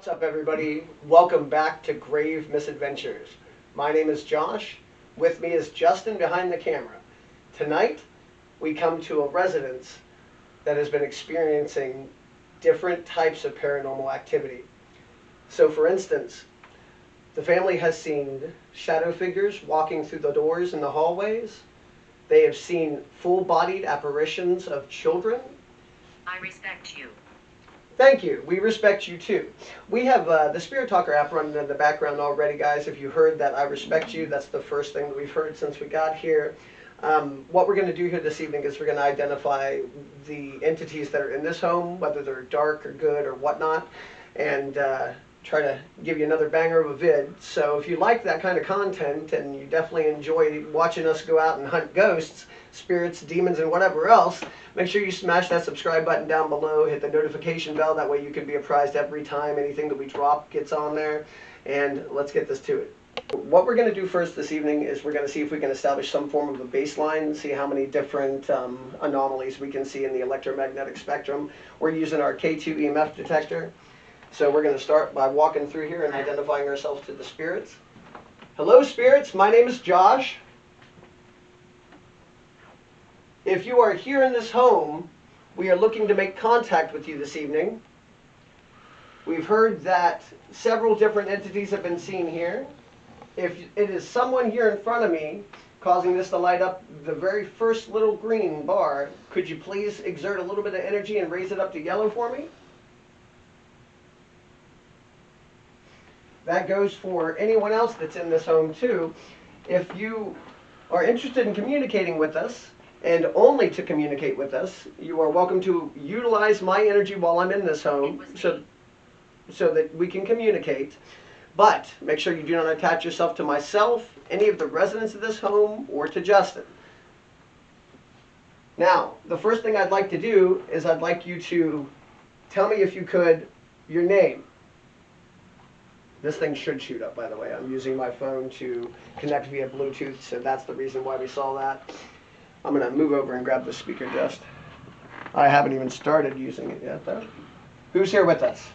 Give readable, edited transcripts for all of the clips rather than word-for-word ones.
What's up, everybody? Welcome back to Grave Misadventures. My name is Josh. With me is Justin behind the camera. Tonight, we come to a residence that has been experiencing different types of paranormal activity. So, for instance, the family has seen shadow figures walking through the doors in the hallways. They have seen full-bodied apparitions of children. I respect you. Thank you. We respect you too. We have the Spirit Talker app running in the background already, guys. If you heard that I respect you, that's the first thing that we've heard since we got here. What we're going to do here this evening is we're going to identify the entities that are in this home, whether they're dark or good or whatnot, and try to give you another banger of a vid. So if you like that kind of content and you definitely enjoy watching us go out and hunt ghosts, spirits, demons, and whatever else, make sure you smash that subscribe button down below, hit the notification bell, that way you can be apprised every time anything that we drop gets on there, and let's get this to it. What we're going to do first this evening is we're going to see if we can establish some form of a baseline, see how many different anomalies we can see in the electromagnetic spectrum. We're using our K2 EMF detector. So we're going to start by walking through here and identifying ourselves to the spirits. Hello, spirits. My name is Josh. If you are here in this home, we are looking to make contact with you this evening. We've heard that several different entities have been seen here. If it is someone here in front of me causing this to light up the very first little green bar, could you please exert a little bit of energy and raise it up to yellow for me? That goes for anyone else that's in this home too. If you are interested in communicating with us, and only to communicate with us, you are welcome to utilize my energy while I'm in this home so that we can communicate. But make sure you do not attach yourself to myself, any of the residents of this home, or to Justin. Now, the first thing I'd like to do is I'd like you to tell me, if you could, your name. This thing should shoot up, by the way. I'm using my phone to connect via Bluetooth, so that's the reason why we saw that. I'm going to move over and grab the speaker just. I haven't even started using it yet, though. Who's here with us?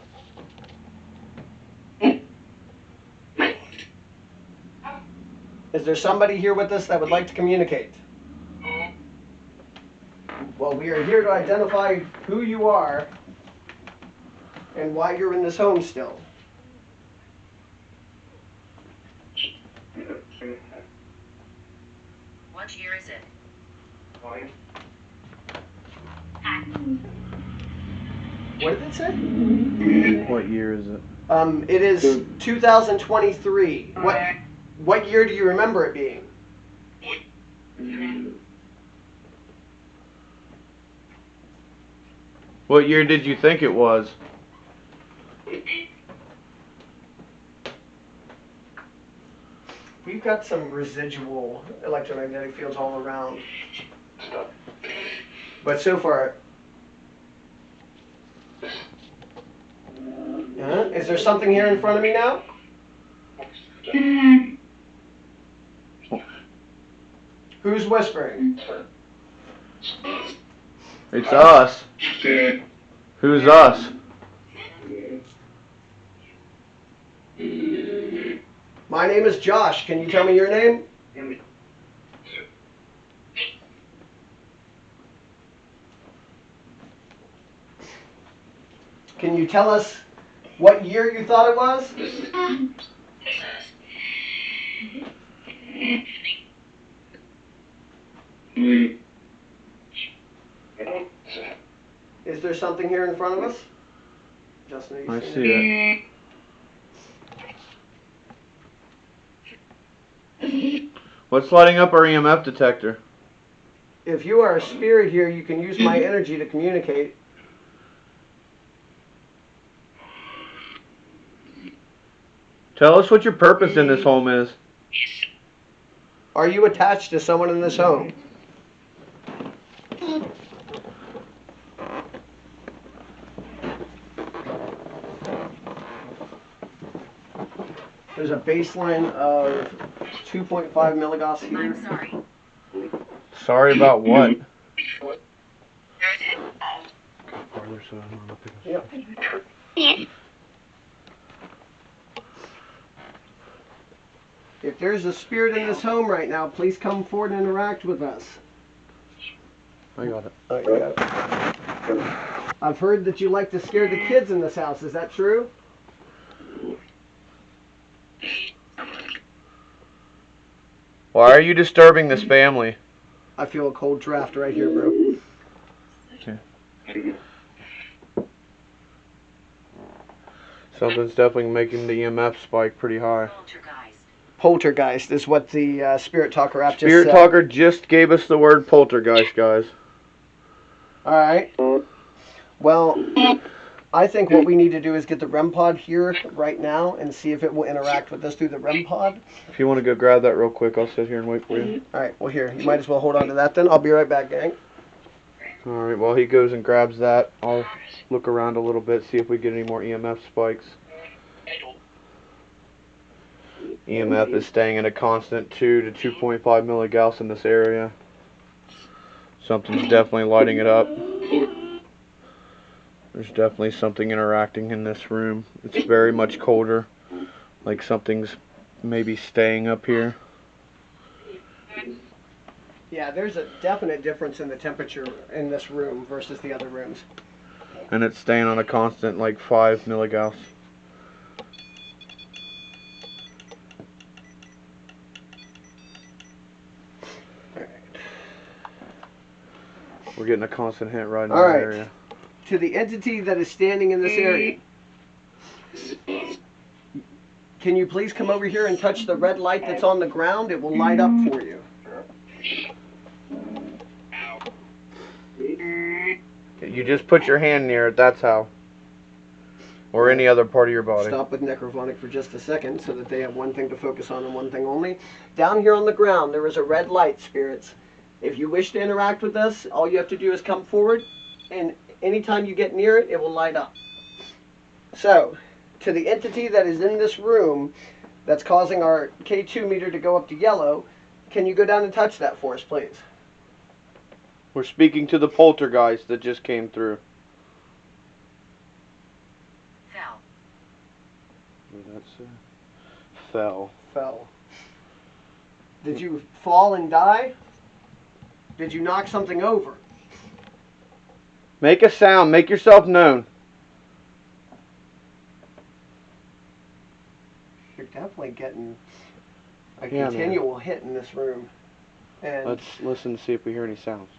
Is there somebody here with us that would like to communicate? Well, we are here to identify who you are and why you're in this home still. What year is it? What did it say? What year is it? It is 2023. What year do you remember it being? What year did you think it was? We've got some residual electromagnetic fields all around. But so far... is there something here in front of me now? Who's whispering? It's us. Who's us? My name is Josh. Can you tell me your name? Can you tell us what year you thought it was? Is there something here in front of us? Justin, I see it. What's lighting up our EMF detector? If you are a spirit here, you can use my energy to communicate. Tell us what your purpose in this home is. Are you attached to someone in this home? There's a baseline of 2.5 milligauss here. I'm sorry. Sorry about what? Yep. If there's a spirit in this home right now, please come forward and interact with us. I got it. Oh, you got it. I've heard that you like to scare the kids in this house. Is that true? Why are you disturbing this family? I feel a cold draft right here, bro. Okay. Something's definitely making the EMF spike pretty high. Poltergeist. Poltergeist is what the Spirit Talker app just said. Spirit Talker just gave us the word poltergeist, guys. Alright. Well, I think what we need to do is get the REM pod here right now and see if it will interact with us through the REM pod. If you want to go grab that real quick, I'll sit here and wait for you. Alright, well here, you might as well hold on to that then. I'll be right back, gang. Alright, while he goes and grabs that, I'll look around a little bit, see if we get any more EMF spikes. EMF is staying at a constant 2 to 2.5 milligauss in this area. Something's definitely lighting it up. There's definitely something interacting in this room. It's very much colder, like something's maybe staying up here. Yeah, there's a definite difference in the temperature in this room versus the other rooms. And it's staying on a constant like 5 milligauss. We're getting a constant hit right in that Alright. area. To the entity that is standing in this area, can you please come over here and touch the red light that's on the ground? It will light up for you. You just put your hand near it, that's how. Or any other part of your body. Stop with necrophonic for just a second so that they have one thing to focus on and one thing only. Down here on the ground, there is a red light, spirits. If you wish to interact with us, all you have to do is come forward, and anytime you get near it, it will light up. So, to the entity that is in this room that's causing our K2 meter to go up to yellow, can you go down and touch that for us, please? We're speaking to the poltergeist that just came through. Fell. That's fell. Fell. Did you fall and die? Did you knock something over? Make a sound. Make yourself known. You're definitely getting a Yeah, continual hit in this room. And Let's listen to see if we hear any sounds.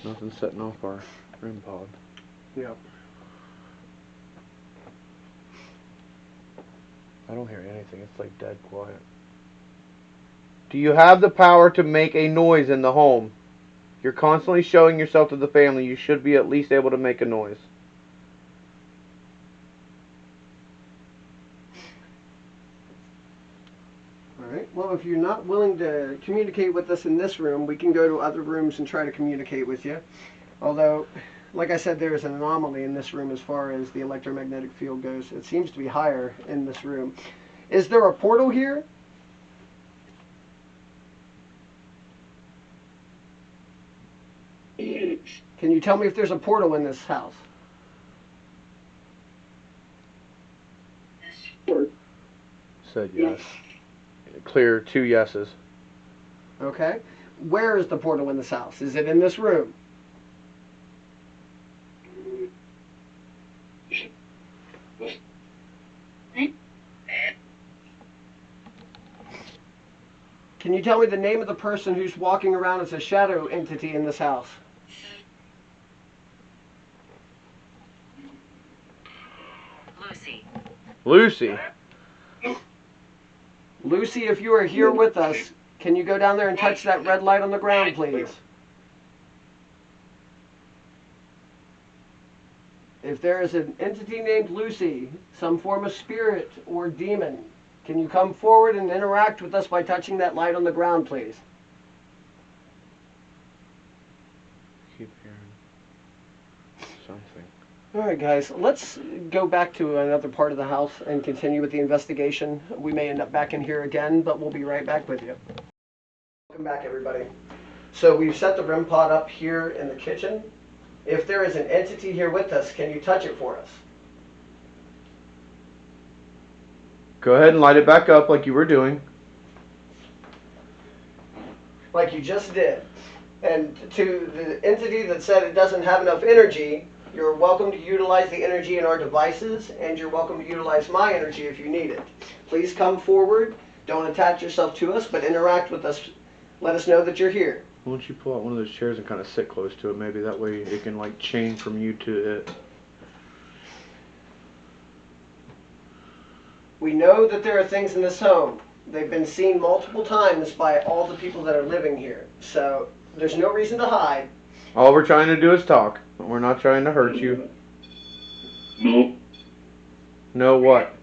Nothing's setting off our REM pod. Yep. I don't hear anything. It's like dead quiet. Do you have the power to make a noise in the home? You're constantly showing yourself to the family. You should be at least able to make a noise. Alright, well, if you're not willing to communicate with us in this room, we can go to other rooms and try to communicate with you. Although, like I said, there is an anomaly in this room as far as the electromagnetic field goes. It seems to be higher in this room. Is there a portal here? Can you tell me if there's a portal in this house? Said yes. Clear 2 yeses. Okay. Where is the portal in this house? Is it in this room? Can you tell me the name of the person who's walking around as a shadow entity in this house? Lucy. Lucy. Lucy, if you are here with us, can you go down there and touch that red light on the ground, please? If there is an entity named Lucy, some form of spirit or demon, can you come forward and interact with us by touching that light on the ground, please? Keep hearing something. Alright guys, let's go back to another part of the house and continue with the investigation. We may end up back in here again, but we'll be right back with you. Welcome back, everybody. So we've set the REM pod up here in the kitchen. If there is an entity here with us, can you touch it for us? Go ahead and light it back up like you were doing. Like you just did. And to the entity that said it doesn't have enough energy, you're welcome to utilize the energy in our devices, and you're welcome to utilize my energy if you need it. Please come forward. Don't attach yourself to us, but interact with us. Let us know that you're here. Why don't you pull out one of those chairs and kind of sit close to it? Maybe that way it can like chain from you to it. We know that there are things in this home. They've been seen multiple times by all the people that are living here. So there's no reason to hide. All we're trying to do is talk. We're not trying to hurt you. No. No what?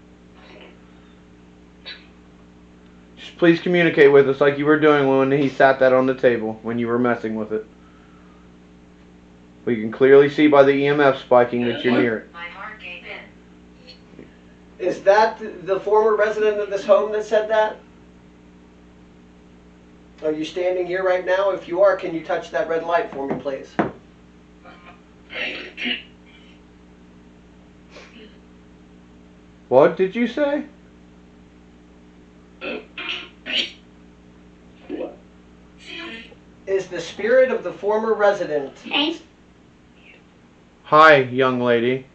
Just please communicate with us like you were doing when he sat that on the table, when you were messing with it. We can clearly see by the EMF spiking that you're near it. My heart gave in. Is that the former resident of this home that said that? Are you standing here right now? If you are, can you touch that red light for me, please? What did you say? Is the spirit of the former resident... Hi, young lady.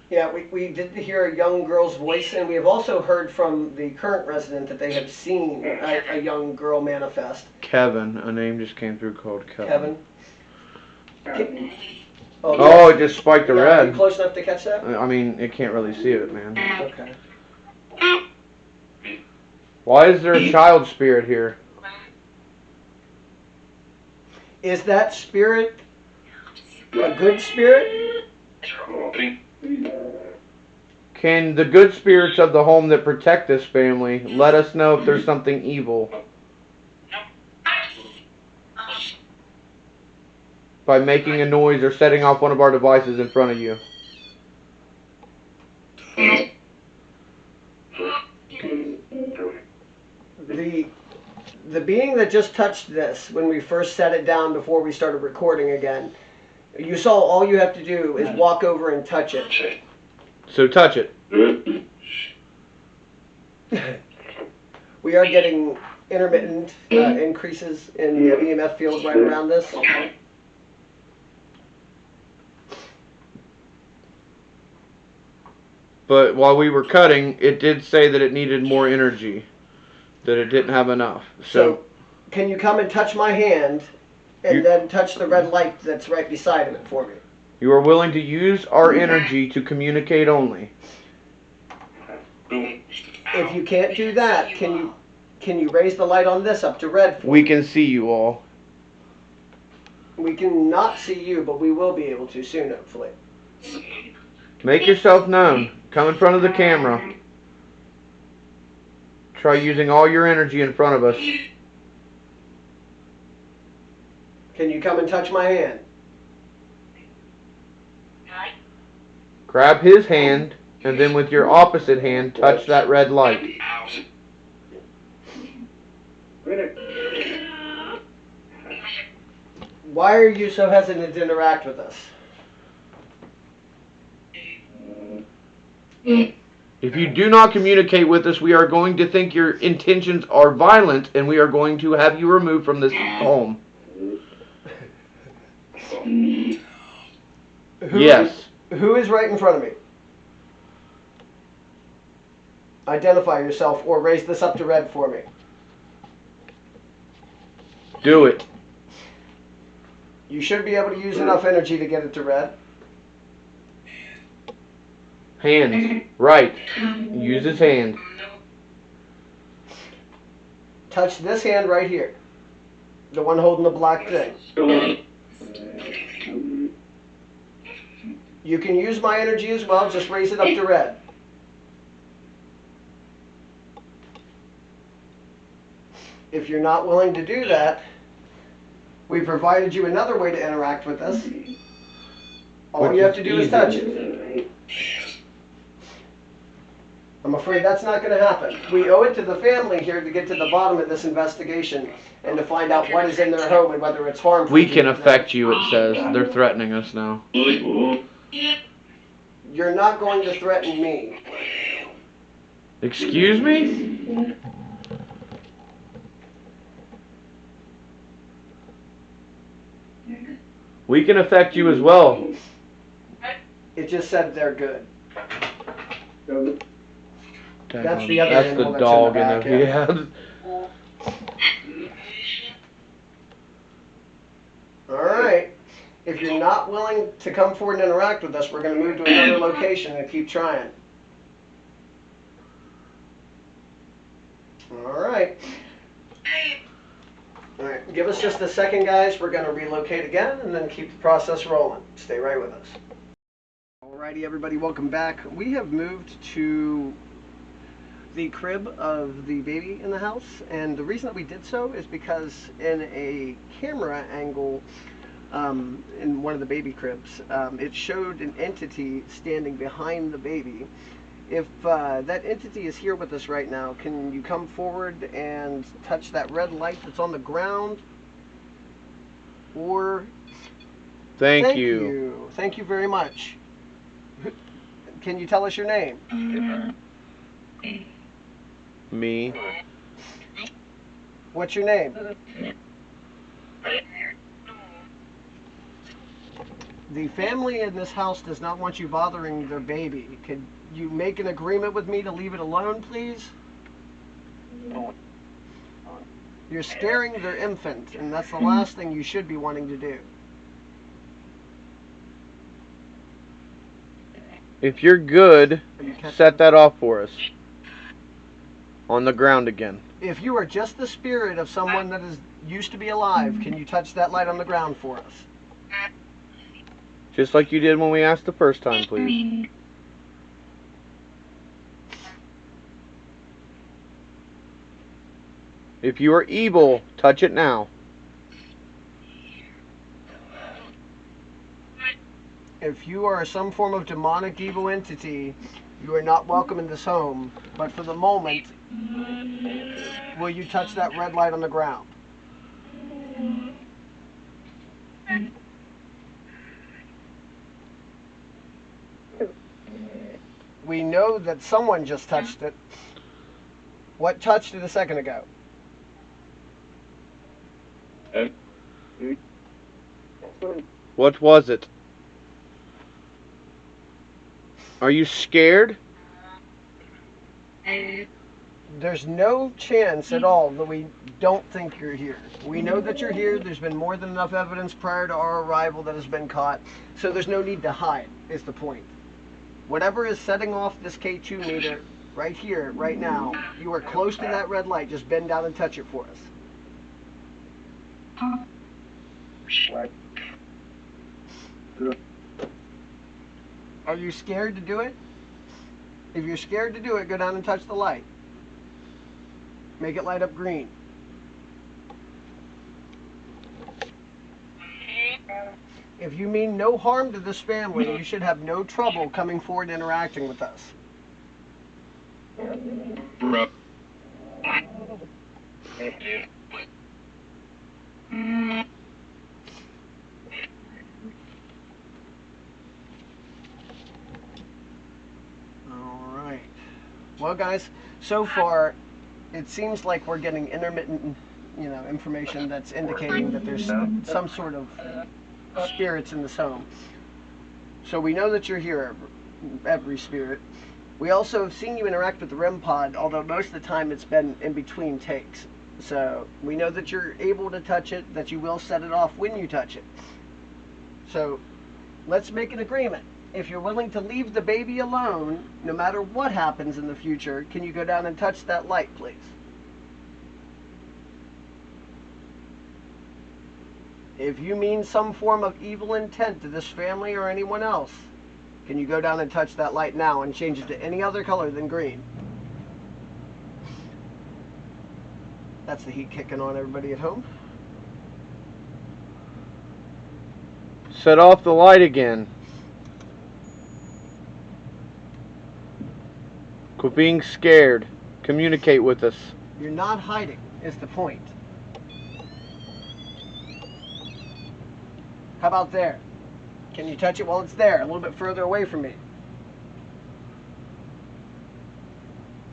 Yeah, we did hear a young girl's voice, and we have also heard from the current resident that they have seen a young girl manifest. Kevin. A name just came through called Kevin. Kevin? Oh, it just spiked the Are red. you close enough to catch that? I mean, it can't really see it, man. Okay. Why is there a child spirit here? Is that spirit a good spirit? Can the good spirits of the home that protect this family let us know if there's something evil? By making a noise or setting off one of our devices in front of you. The being that just touched this, when we first set it down before we started recording again, you saw all you have to do is walk over and touch it. So touch it. We are getting intermittent increases in the EMF field right around this. But while we were cutting, it did say that it needed more energy. That it didn't have enough. So can you come and touch my hand and then touch the red light that's right beside it for me? You are willing to use our energy to communicate only. If you can't do that, can you raise the light on this up to red for We me? can see you all. We can not see you, but we will be able to soon, hopefully. Make yourself known. Come in front of the camera. Try using all your energy in front of us. Can you come and touch my hand? Grab his hand, and then with your opposite hand, touch that red light. Why are you so hesitant to interact with us? If you do not communicate with us, we are going to think your intentions are violent, and we are going to have you removed from this home. Yes. Who is right in front of me? Identify yourself or raise this up to red for me. Do it. You should be able to use enough energy to get it to red. Hands. Right. Use his hand. Touch this hand right here. The one holding the black thing. You can use my energy as well, just raise it up to red. If you're not willing to do that, we provided you another way to interact with us. All you have to do is touch it. I'm afraid that's not going to happen. We owe it to the family here to get to the bottom of this investigation and to find out what is in their home and whether it's harmful. We can affect you, it says. They're threatening us now. You're not going to threaten me. Excuse me? We can affect you as well. It just said they're good. That's Daggone- the other That's animal the that's dog in the in back, the yeah. Alright. If you're not willing to come forward and interact with us, we're going to move to another location and keep trying. Alright. Alright, give us just a second, guys. We're going to relocate again and then keep the process rolling. Stay right with us. Alrighty, everybody, welcome back. We have moved to the crib of the baby in the house, and the reason that we did so is because in a camera angle in one of the baby cribs, it showed an entity standing behind the baby. If that entity is here with us right now, can you come forward and touch that red light that's on the ground? Or Thank you. Thank you very much. Can you tell us your name? Me. What's your name? The family in this house does not want you bothering their baby. Could you make an agreement with me to leave it alone, please? You're scaring their infant, and that's the last thing you should be wanting to do. If you're good, Are you catching set this? that off for us. On the ground again. If you are just the spirit of someone that is used to be alive, can you touch that light on the ground for us? Just like you did when we asked the first time, please. If you are evil, touch it now. If you are some form of demonic evil entity, you are not welcome in this home. But for the moment, will you touch that red light on the ground? We know that someone just touched it. What touched it a second ago? What was it? Are you scared? There's no chance at all that we don't think you're here. We know that you're here. There's been more than enough evidence prior to our arrival that has been caught. So there's no need to hide, is the point. Whatever is setting off this K2 meter right here, right now, you are close to that red light. Just bend down and touch it for us. Are you scared to do it? If you're scared to do it, go down and touch the light. Make it light up green. If you mean no harm to this family, you should have no trouble coming forward and interacting with us. Alright. Well, guys, so far, it seems like we're getting intermittent, information that's indicating that there's some sort of spirits in this home. So we know that you're here, every spirit. We also have seen you interact with the REM pod, although most of the time it's been in between takes. So we know that you're able to touch it, that you will set it off when you touch it. So let's make an agreement. If you're willing to leave the baby alone, no matter what happens in the future, can you go down and touch that light, please? If you mean some form of evil intent to this family or anyone else, can you go down and touch that light now and change it to any other color than green? That's the heat kicking on everybody at home. Set off the light again. Quit being scared. Communicate with us. You're not hiding, is the point. How about there? Can you touch it while it's there, a little bit further away from me?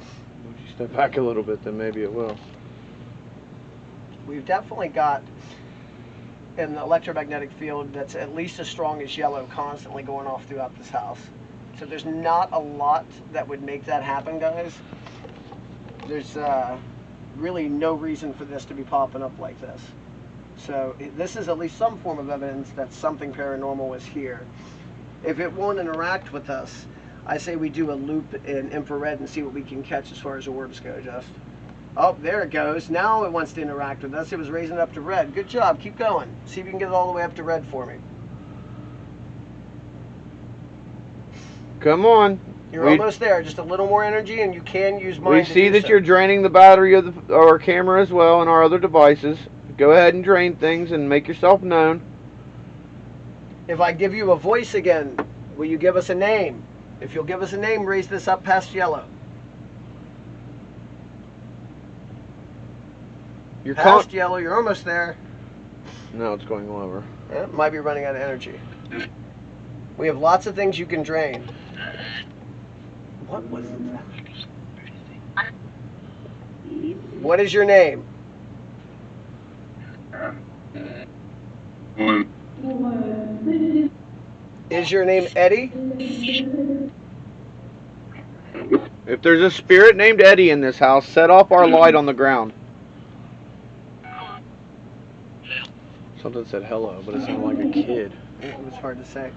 If you step back a little bit, then maybe it will. We've definitely got an electromagnetic field that's at least as strong as yellow constantly going off throughout this house. So there's not a lot that would make that happen, guys. There's really no reason for this to be popping up like this. So this is at least some form of evidence that something paranormal is here. If it won't interact with us, I say we do a loop in infrared and see what we can catch as far as orbs go, Just. Oh, there it goes. Now it wants to interact with us. It was raising it up to red. Good job. Keep going. See if you can get it all the way up to red for me. Come on. You're almost there. Just a little more energy, and you can use mine. We see that you're draining the battery of our camera as well and our other devices. Go ahead and drain things and make yourself known. If I give you a voice again, will you give us a name? If you'll give us a name, raise this up past yellow. You're past yellow, you're almost there. No, it's going lower. Yeah, might be running out of energy. We have lots of things you can drain. What was that? What is your name? Is your name Eddie? If there's a spirit named Eddie in this house, set off our light on the ground. Something said hello, but it sounded like a kid. It was hard to say.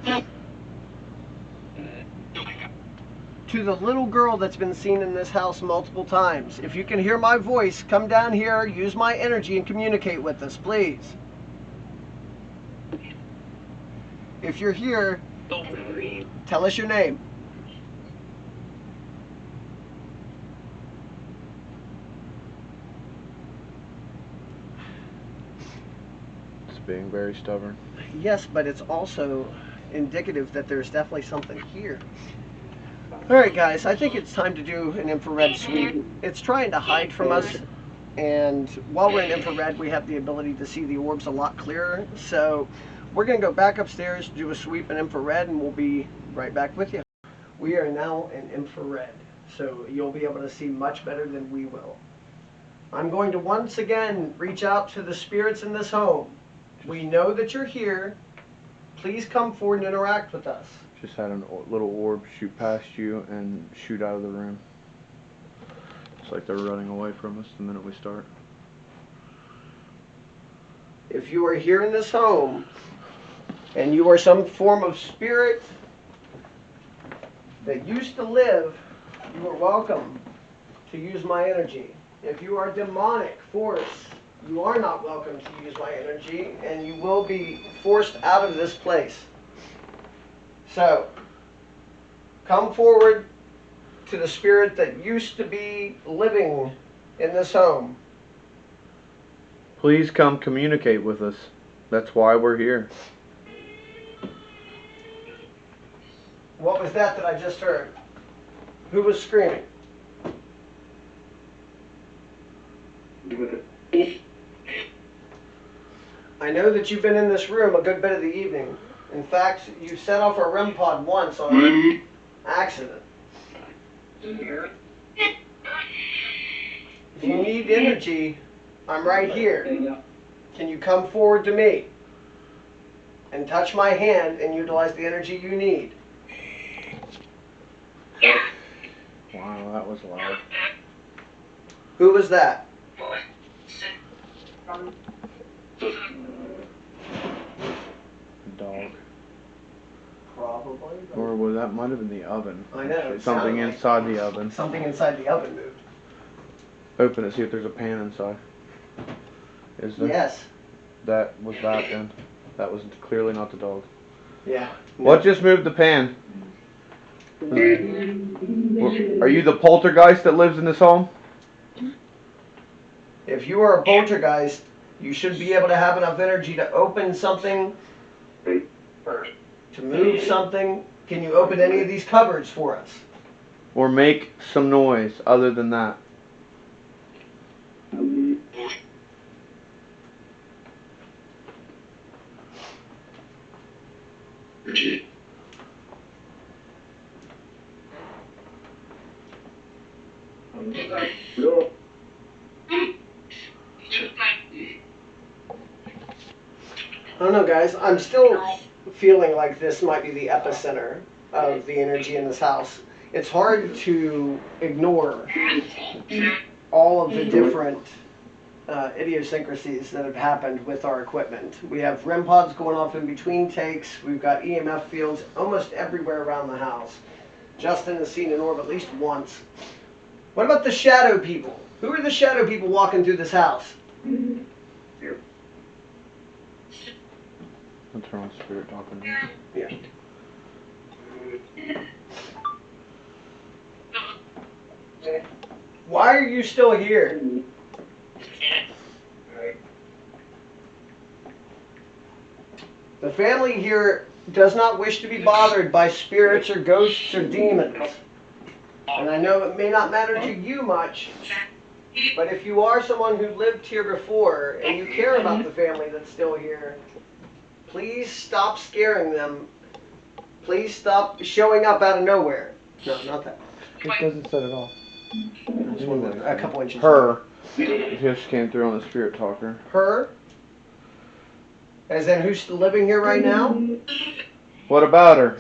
To the little girl that's been seen in this house multiple times, if you can hear my voice, come down here, use my energy, and communicate with us, please. If you're here, tell us your name. It's being very stubborn. Yes, but it's also indicative that there's definitely something here. Alright guys, I think it's time to do an infrared sweep. It's trying to hide from us, and while we're in infrared we have the ability to see the orbs a lot clearer. So we're going to go back upstairs, do a sweep in infrared, and we'll be right back with you. We are now in infrared, so you'll be able to see much better than we will. I'm going to once again reach out to the spirits in this home. We know that you're here. Please come forward and interact with us. Just had a little orb shoot past you and shoot out of the room. It's like they're running away from us the minute we start. If you are here in this home and you are some form of spirit that used to live, you are welcome to use my energy. If you are demonic force, you are not welcome to use my energy, and you will be forced out of this place. So, come forward to the spirit that used to be living in this home. Please come communicate with us. That's why we're here. What was that I just heard? Who was screaming? I know that you've been in this room a good bit of the evening. In fact, you set off our REM pod once on accident. If you need energy, I'm right here. Can you come forward to me and touch my hand and utilize the energy you need? Wow, that was loud. Who was that? Dog. Probably. Or well, that might have been the oven. I know. Actually. Something inside the oven. Something inside the oven moved. Open it, see if there's a pan inside. Is there? Yes. That was that then. That was clearly not the dog. Yeah. What just moved the pan? Are you the poltergeist that lives in this home? If you are a poltergeist, you should be able to have enough energy to open something, to move something. Can you open any of these cupboards for us? Or make some noise other than that. I don't know, guys. I'm still feeling like this might be the epicenter of the energy in this house. It's hard to ignore all of the different idiosyncrasies that have happened with our equipment. We have REM pods going off in between takes. We've got EMF fields almost everywhere around the house. Justin has seen an orb at least once. What about the shadow people? Who are the shadow people walking through this house? I'll turn on spirit talking. Yeah. Why are you still here? The family here does not wish to be bothered by spirits or ghosts or demons. And I know it may not matter to you much, but if you are someone who lived here before and you care about the family that's still here, please stop scaring them. Please stop showing up out of nowhere. No, not that. It doesn't set it off. Just one more, a couple inches. Her. It just came through on the spirit talker. Her? As in who's living here right now? What about her?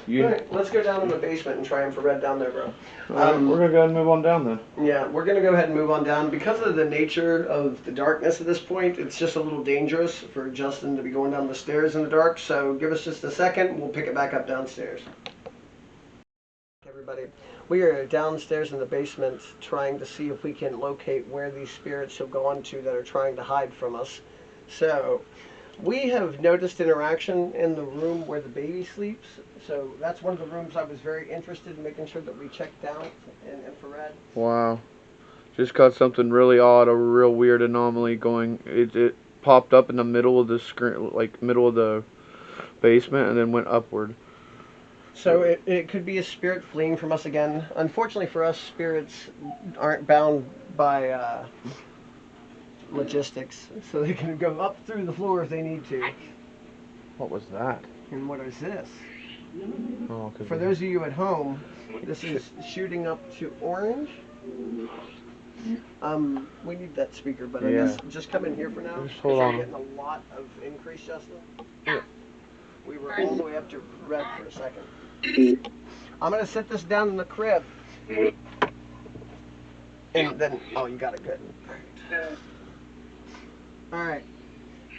You. Alright, let's go down in the basement and try infrared down there, bro. We're gonna go ahead and move on down then. Yeah, we're gonna go ahead and move on down. Because of the nature of the darkness at this point, it's just a little dangerous for Justin to be going down the stairs in the dark, so give us just a second, we'll pick it back up downstairs. Everybody, we are downstairs in the basement trying to see if we can locate where these spirits have gone to that are trying to hide from us. So, we have noticed interaction in the room where the baby sleeps. So that's one of the rooms I was very interested in making sure that we checked out in infrared. Wow. Just got something really odd, a real weird anomaly going. It popped up in the middle of the screen, like middle of the basement, and then went upward. So it could be a spirit fleeing from us again. Unfortunately for us, spirits aren't bound by logistics, so they can go up through the floor if they need to. What was that? And what is this? Oh, For those of you at home, this is shooting up to orange. We need that speaker, but I guess just come in here for now. Just hold on. We're getting a lot of increase, Justin. Yeah. We were all the way up to red for a second. I'm gonna set this down in the crib, and then you got it good. All right.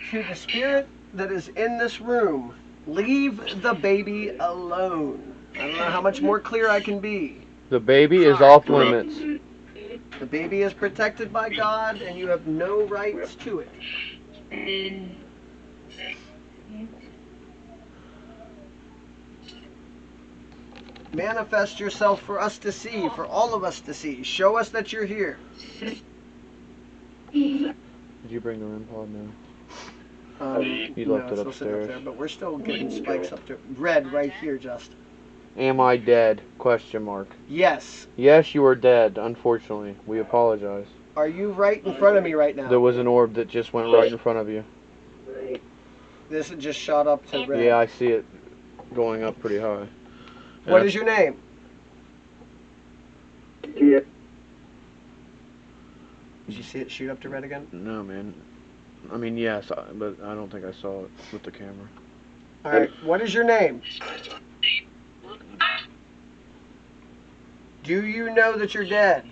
To the spirit that is in this room, leave the baby alone. I don't know how much more clear I can be. The baby is off limits. The baby is protected by God, and you have no rights to it. Manifest yourself for us to see, for all of us to see. Show us that you're here. Did you bring the REM pod now? You left it it's still sitting upstairs. up there, but we're still getting spikes up to red right here, just. Am I dead? Question mark. Yes. Yes, you are dead, unfortunately. We apologize. Are you right in front of me right now? There was an orb that just went right in front of you. This had just shot up to red. Yeah, I see it going up pretty high. What is your name? Yeah. Did you see it shoot up to red again? No, man. I mean, yes, but I don't think I saw it with the camera. Alright, what is your name? Do you know that you're dead?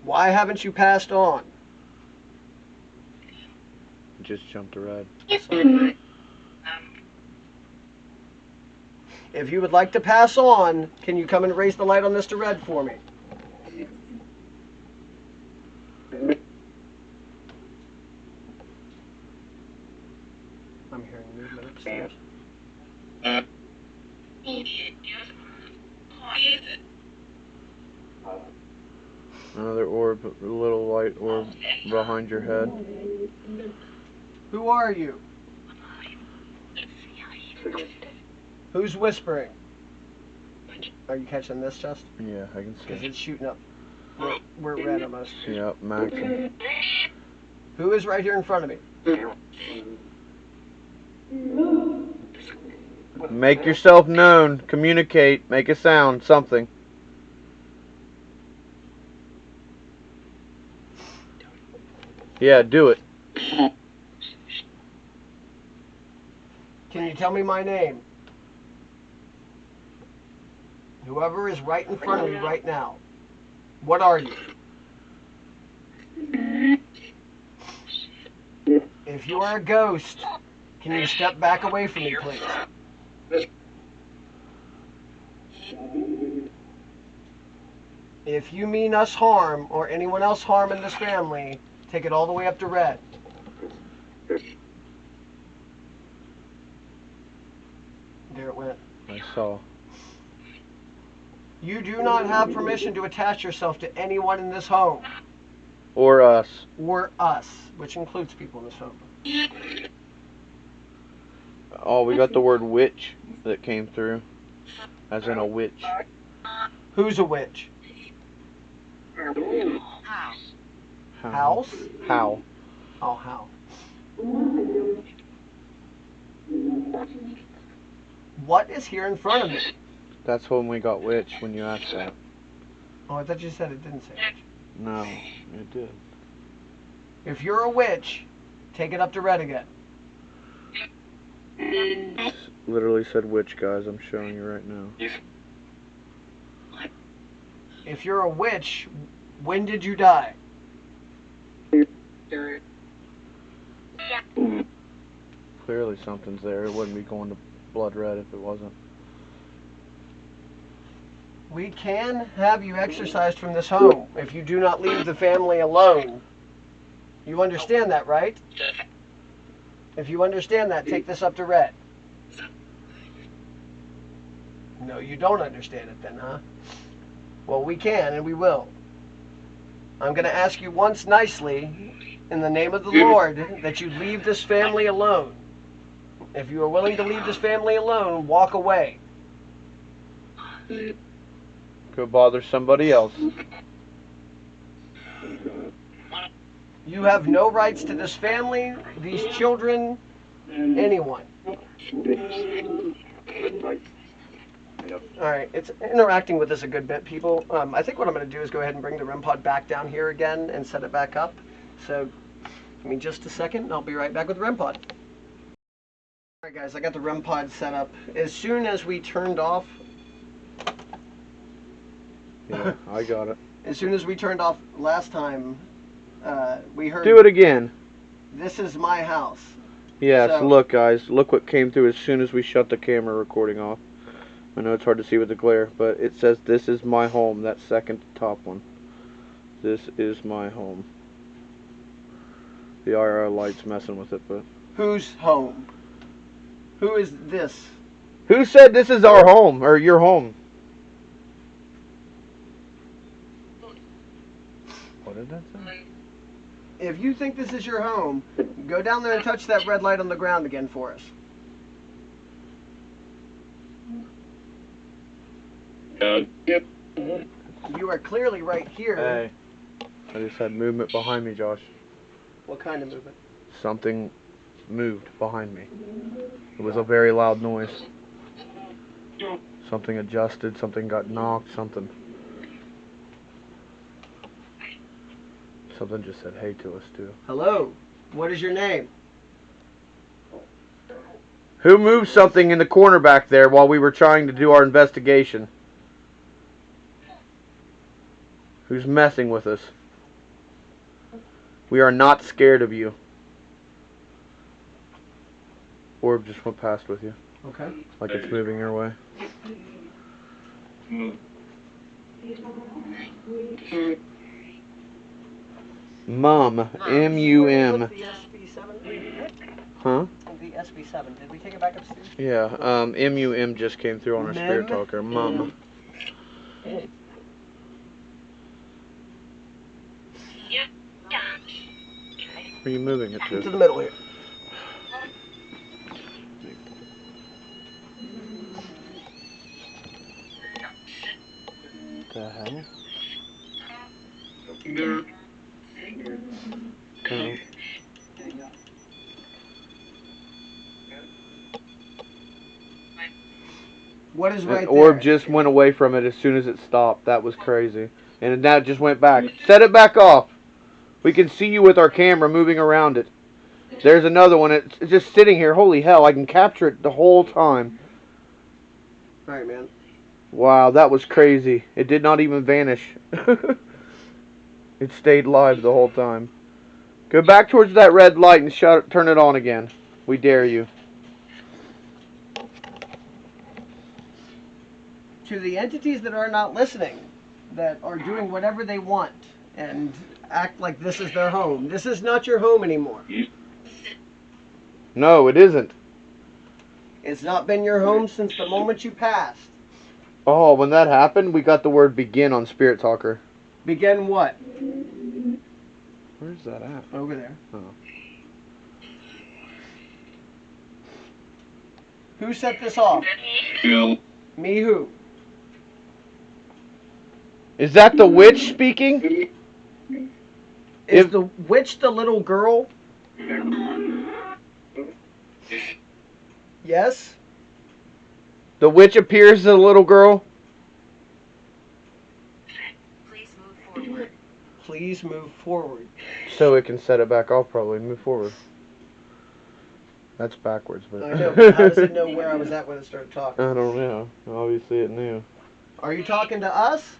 Why haven't you passed on? It just jumped to red. If you would like to pass on, can you come and raise the light on this to red for me? I'm hearing movement upstairs. Another orb. orb, a little light orb behind your head. Who are you? Who's whispering? Are you catching this, Just? Yeah, I can Because see. it's shooting up. We're red almost. Yep, Maxim. Who is right here in front of me? Make yourself known. Communicate. Make a sound. Something. Yeah, do it. Can you tell me my name? Whoever is right in front of me right now. What are you? If you are a ghost, can you step back away from me, please? If you mean us harm or anyone else harm in this family, take it all the way up to red. There it went. I saw. You do not have permission to attach yourself to anyone in this home. Or us. Or us, which includes people in this home. Oh, we got the word witch that came through. As in a witch. Who's a witch? How? House? How? Oh, how? What is here in front of me? That's when we got witch, when you asked that. Oh, I thought you said it didn't say witch. No, it did. If you're a witch, take it up to red again. Literally said witch, guys. I'm showing you right now. If you're a witch, when did you die? Clearly something's there. It wouldn't be going to blood red if it wasn't. We can have you exorcised from this home if you do not leave the family alone. You understand that, right? If you understand that, take this up to red. No, you don't understand it then, huh? Well, we can and we will. I'm going to ask you once nicely, in the name of the Lord, that you leave this family alone. If you are willing to leave this family alone, walk away. Go bother somebody else. You have no rights to this family, these children, anyone. Alright, it's interacting with us a good bit, people. I think what I'm going to do is go ahead and bring the REM pod back down here again and set it back up. So, give me just a second and I'll be right back with the REM pod. Alright guys, I got the REM pod set up. As soon as we turned off... Yeah, I got it. As soon as we turned off last time, we heard... Do it again. This is my house. Yes, So- look guys. Look what came through as soon as we shut the camera recording off. I know it's hard to see with the glare, but it says, "This is my home." That second to top one. This is my home. The IRL light's messing with it, but... Whose home? Who is this? Who said this is our home, or your home? What did that say? If you think this is your home, go down there and touch that red light on the ground again for us. You are clearly right here. Hey. I just had movement behind me, Josh. What kind of movement? Something moved behind me. It was a very loud noise. Something adjusted, something got knocked, something just said hey to us too. Hello. What is your name? Who moved something in the corner back there while we were trying to do our investigation? Who's messing with us? We are not scared of you. Orb just went past with you. Okay. Like it's moving your way. Mum. M-U-M. The SB7? Huh? The SB7. Did we take it back upstairs? Yeah, M-U-M just came through on our spirit talker. Mum. are you moving it To to? the middle here. The hell? What is right An orb there? just went away from it as soon as it stopped. That was crazy. And now it just went back. Set it back off. We can see you with our camera moving around it. There's another one. It's just sitting here. Holy hell, I can capture it the whole time. Alright, man. Wow, that was crazy. It did not even vanish. It stayed live the whole time. Go back towards that red light and turn it on again. We dare you. To the entities that are not listening, that are doing whatever they want, and act like this is their home. This is not your home anymore. No, it isn't. It's not been your home since the moment you passed. Oh, when that happened, we got the word begin on Spirit Talker. Begin what? Where's that at? Over there. Oh. Who set this off? Bill. Me who? Is that the witch speaking? Is the witch the little girl? Yes? The witch appears as a little girl? Please move forward. Please move forward. So it can set it back off probably. Move forward. That's backwards, but... I know, but how does it know where I was at when it started talking? I don't know. Obviously it knew. Are you talking to us?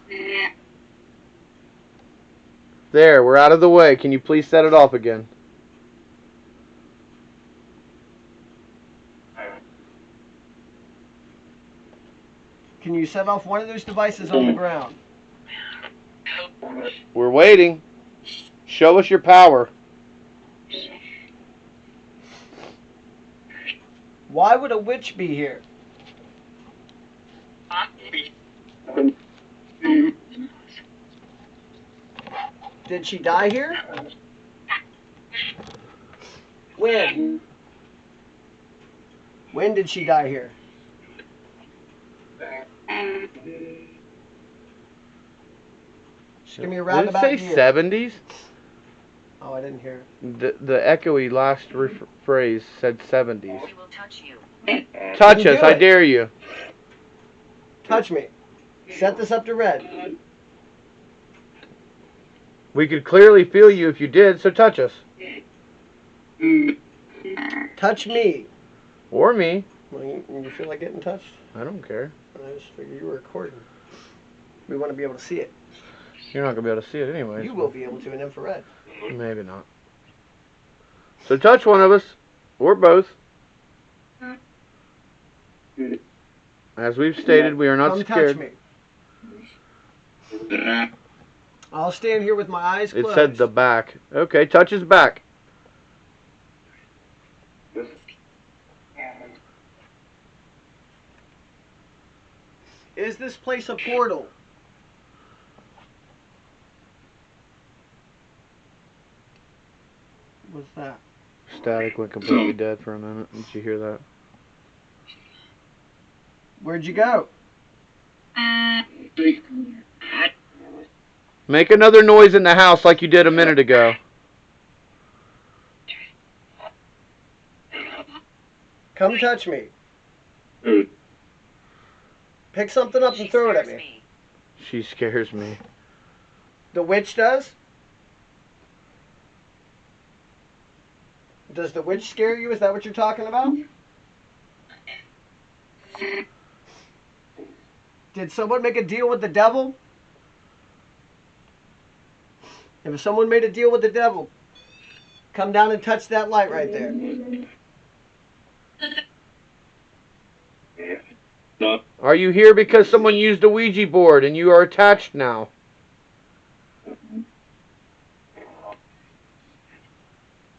There, we're out of the way. Can you please set it off again? Can you set off one of those devices on the ground? We're waiting. Show us your power. Why would a witch be here? Did she die here? When? When did she die here? Just give me a Did it roundabout say view. 70s? Oh, I didn't hear. The echoey last phrase said 70s. We will touch you. Touch Then us, do I it. dare you. Touch me. Set this up to red. We could clearly feel you if you did, so touch us. Touch me. Or me. Well, you feel like getting touched? I don't care. I just figured you were recording. We want to be able to see it. You're not going to be able to see it anyways. You will be able to in infrared. Maybe not. So touch one of us. Or both. As we've stated, we are not Come scared. touch me. I'll stand here with my eyes It closed. said the back. Okay, touch his back. Is this place a portal? What's that? Static went completely dead for a minute. Did you hear that? Where'd you go? Make another noise in the house like you did a minute ago. Come touch me. Pick something up She and throw it at scares me. She scares me. The witch does? Does the witch scare you? Is that what you're talking about? Did someone make a deal with the devil? If someone made a deal with the devil, come down and touch that light right there. Are you here because someone used a Ouija board and you are attached now?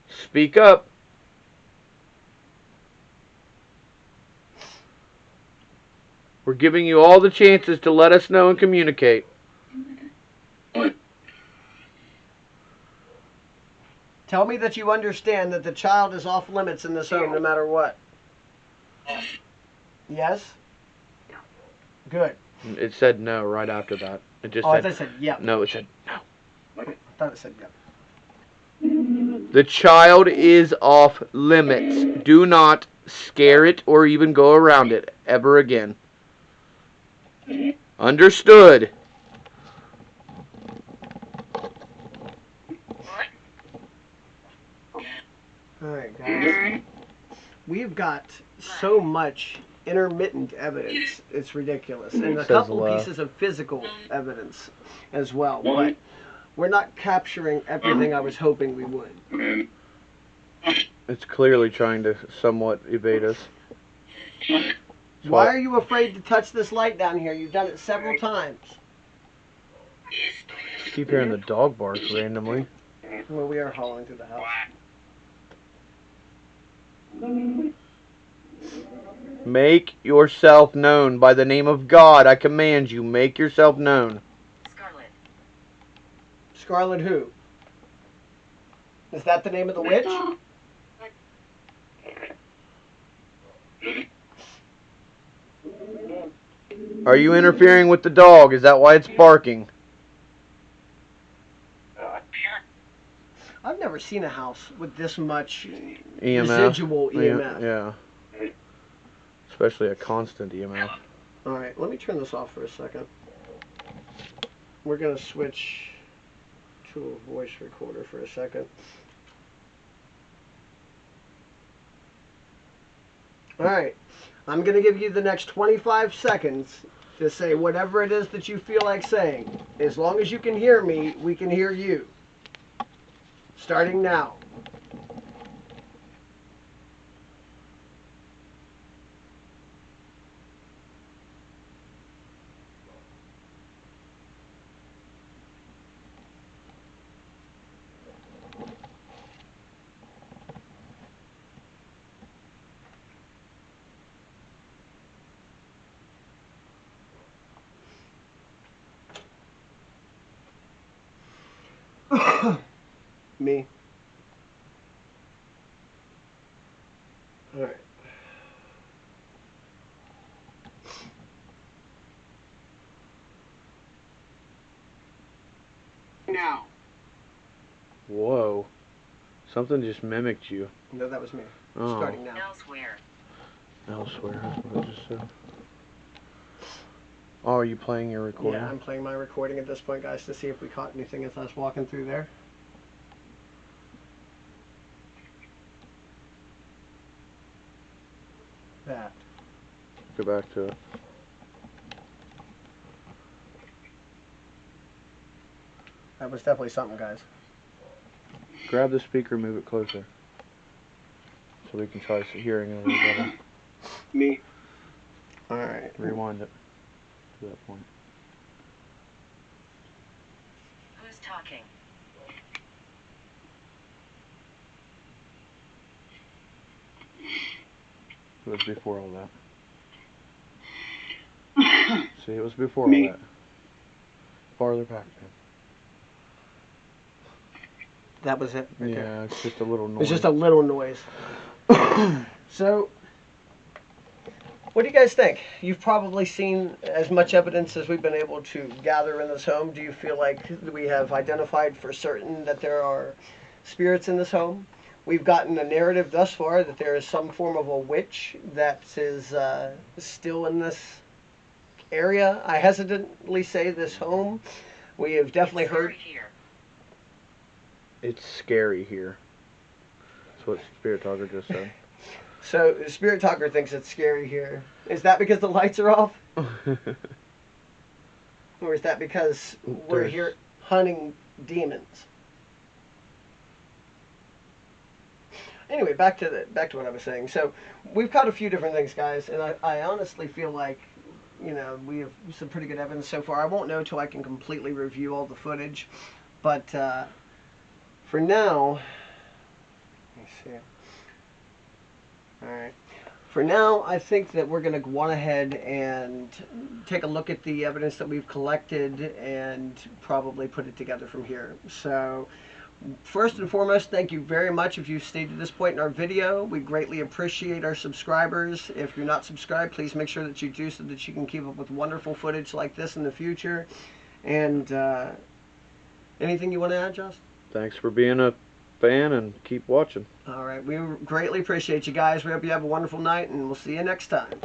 Speak up. We're giving you all the chances to let us know and communicate. Tell me that you understand that the child is off limits in this home no matter what. Yes? Good. It said no right after that. It just Oh, I said thought it said yep. no. It said no. I thought it said yep. The child is off limits. Do not scare it or even go around it ever again. Understood. Alright, guys. We've got so much intermittent evidence. It's ridiculous. And a Says couple left. pieces of physical evidence as well. But we're not capturing everything I was hoping we would. It's clearly trying to somewhat evade us. Why are you afraid to touch this light down here? You've done it several times. I keep hearing the dog bark randomly. Well, we are hauling through the house. Make yourself known by the name of God. I command you, make yourself known. Scarlet. Scarlet who? Is that the name of the witch? Are you interfering with the dog? Is that why it's barking? I've never seen a house with this much EMF. residual EMF. Yeah. Especially a constant EMF. Alright, let me turn this off for a second. We're going to switch to a voice recorder for a second. Alright, I'm going to give you the next 25 seconds to say whatever it is that you feel like saying. As long as you can hear me, we can hear you. Starting now. Me. Alright. Now. Whoa. Something just mimicked you. No, that was me. Oh. Starting now. Elsewhere. Elsewhere, that's what I just said. Oh, are you playing your recording? Yeah, I'm playing my recording at this point, guys, to see if we caught anything as I was walking through there. That. Go back to it. That was definitely something, guys. Grab the speaker, move it closer. So we can try hearing it a little better. Me. Alright. Rewind it to that point. Who's talking? It was before all that. See, it was before all that. Farther back, man. That was it. Right Yeah, there. it's just a little noise. It's just a little noise. So, what do you guys think? You've probably seen as much evidence as we've been able to gather in this home. Do you feel like we have identified for certain that there are spirits in this home? We've gotten a narrative thus far that there is some form of a witch that is still in this area. I hesitantly say this home. We have definitely heard. Here. It's scary here. That's what Spirit Talker just said. So, Spirit Talker thinks it's scary here. Is that because the lights are off? Or is that because we're There's- here hunting demons? Anyway, back to what I was saying. So, we've caught a few different things, guys, and I honestly feel like, you know, we have some pretty good evidence so far. I won't know till I can completely review all the footage, but for now, let me see. All right. For now, I think that we're going to go on ahead and take a look at the evidence that we've collected and probably put it together from here. So, First and foremost, thank you very much if you've stayed to this point in our video. We greatly appreciate our subscribers. If you're not subscribed, please make sure that you do so that you can keep up with wonderful footage like this in the future. And anything you want to add, Josh? Thanks for being a fan and keep watching. All right, we greatly appreciate you guys. We hope you have a wonderful night, and we'll see you next time.